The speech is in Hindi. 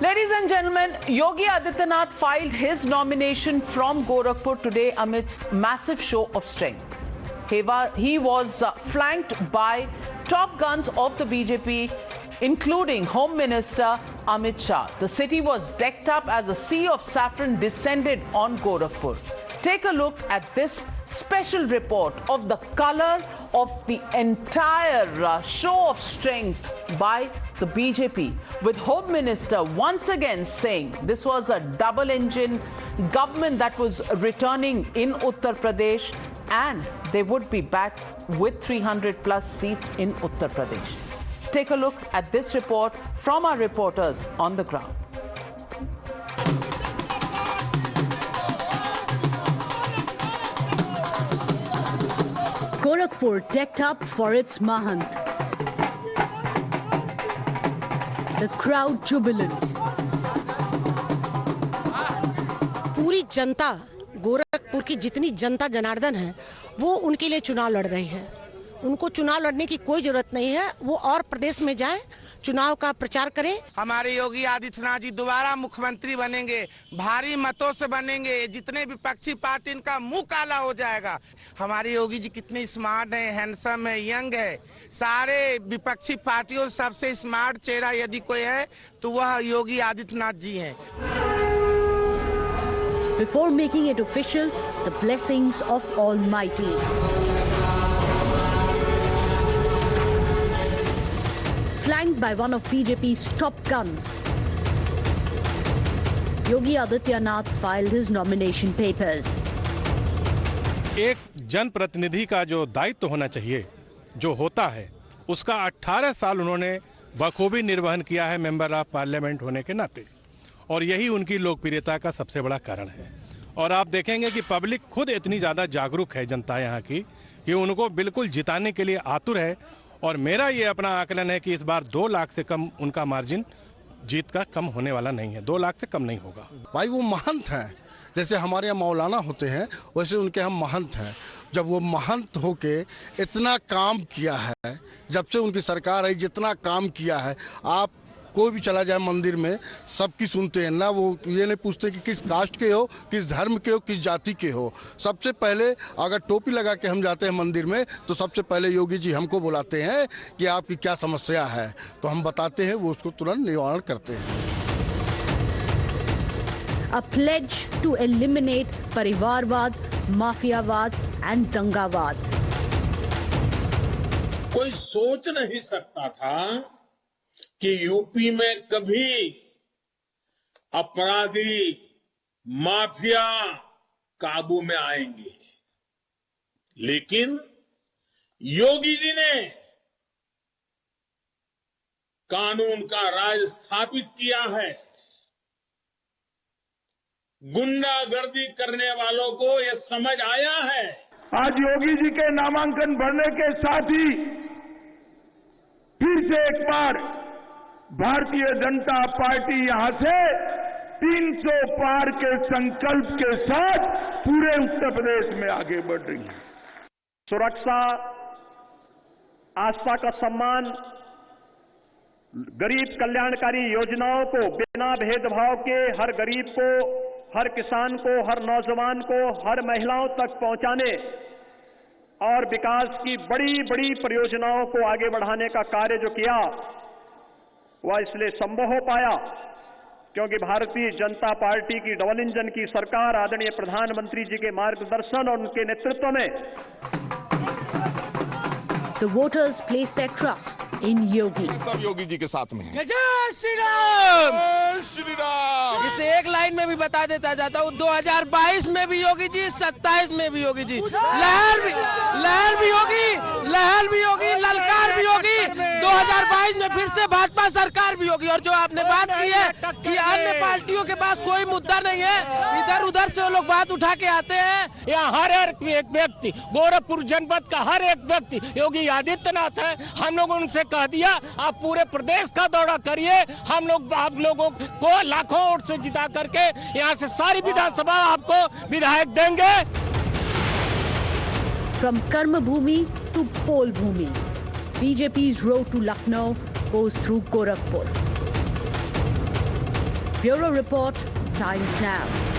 Ladies and gentlemen, Yogi Adityanath filed his nomination from Gorakhpur today amidst massive show of strength. He was flanked by top guns of the BJP, including Home Minister Amit Shah. The city was decked up as a sea of saffron descended on Gorakhpur. Take a look at this special report of the color of the entire show of strength by the BJP, with Home Minister once again saying this was a double-engine government that was returning in Uttar Pradesh and they would be back with 300 plus seats in Uttar Pradesh. Take a look at this report from our reporters on the ground. Gorakhpur decked up for its Mahant. The crowd jubilant. पूरी जनता, गोरखपुर की जितनी जनता जनार्दन है वो उनके लिए चुनाव लड़ रही है। उनको चुनाव लड़ने की कोई जरूरत नहीं है, वो और प्रदेश में जाए, चुनाव का प्रचार करें। हमारे योगी आदित्यनाथ जी दोबारा मुख्यमंत्री बनेंगे, भारी मतों से बनेंगे। जितने विपक्षी पार्टी इनका मुंह काला हो जाएगा। हमारे योगी जी कितने स्मार्ट हैं, हैंडसम है, यंग है। सारे विपक्षी पार्टियों सबसे स्मार्ट चेहरा यदि कोई है तो वह योगी आदित्यनाथ जी हैं। Before making it official, the blessings of Almighty. Flanked by one of BJP's top guns, Yogi Adityanath filed his nomination papers. एक जनप्रतिनिधि का जो दायित्व होना चाहिए, जो होता है, उसका 18 साल उन्होंने बखूबी निर्वहन किया है मेंबर ऑफ पार्लियामेंट होने के नाते, और यही उनकी लोकप्रियता का सबसे बड़ा कारण है। और आप देखेंगे कि पब्लिक खुद इतनी ज़्यादा जागरूक है, जनता यहाँ की, कि उनको बिल्कुल जिताने के लिए आतुर है। और मेरा ये अपना आकलन है कि इस बार 2 लाख से कम उनका मार्जिन जीत का कम होने वाला नहीं है। 2 लाख से कम नहीं होगा। भाई वो महंत हैं, जैसे हमारे यहाँ मौलाना होते हैं वैसे उनके हम महंत हैं। जब वो महंत होके इतना काम किया है, जब से उनकी सरकार आई जितना काम किया है, आप कोई भी चला जाए मंदिर में सबकी सुनते हैं ना। वो ये नहीं पूछते कि किस कास्ट के हो, किस धर्म के हो, किस जाति के हो। सबसे पहले अगर टोपी लगा के हम जाते हैं मंदिर में तो सबसे पहले योगी जी हमको बुलाते हैं कि आपकी क्या समस्या है, तो हम बताते हैं, वो उसको तुरंत निवारण करते हैं। A pledge to eliminate परिवारवाद, माफियावाद and दंगावाद. कोई सोच नहीं सकता था कि यूपी में कभी अपराधी, माफिया काबू में आएंगे, लेकिन योगी जी ने कानून का राज स्थापित किया है। गुंडागर्दी करने वालों को यह समझ आया है। आज योगी जी के नामांकन भरने के साथ ही फिर से एक बार भारतीय जनता पार्टी यहां से 300 पार के संकल्प के साथ पूरे उत्तर प्रदेश में आगे बढ़ रही है। सुरक्षा, आस्था का सम्मान, गरीब कल्याणकारी योजनाओं को बिना भेदभाव के हर गरीब को, हर किसान को, हर नौजवान को, हर महिलाओं तक पहुंचाने और विकास की बड़ी बड़ी परियोजनाओं को आगे बढ़ाने का कार्य जो किया वह इसलिए संभव हो पाया क्योंकि भारतीय जनता पार्टी की डबल इंजन की सरकार आदरणीय प्रधानमंत्री जी के मार्गदर्शन और उनके नेतृत्व में The voters placed their trust in Yogi. सब योगी जी के साथ में हैं। जय श्री राम। जय श्री राम। इसे एक लाइन में भी बता देता जाता हूँ, 2022 में भी योगी जी, 27 में भी योगी जी, लहर भी होगी, लहर भी होगी, ललकार भी होगी। 2022 में फिर से भाजपा सरकार भी होगी। और जो आपने बात की है कि अन्य पार्टियों के पास कोई मुद्दा नहीं है, इधर उधर से वो लोग बात उठा के आते हैं। यहाँ हर एक व्यक्ति, गोरखपुर जनपद का हर एक व्यक्ति योगी आदित्यनाथ है। हम लोगों ने उनसे कह दिया आप पूरे प्रदेश का दौरा करिए, हम लोग आप लोगों को लाखों वोट से जिता करके यहाँ से सारी विधानसभा आपको विधायक देंगे। From Karma Bhumi to Pol Bhumi, BJP's road to Lucknow goes through Gorakhpur. Bureau Report, Times Now.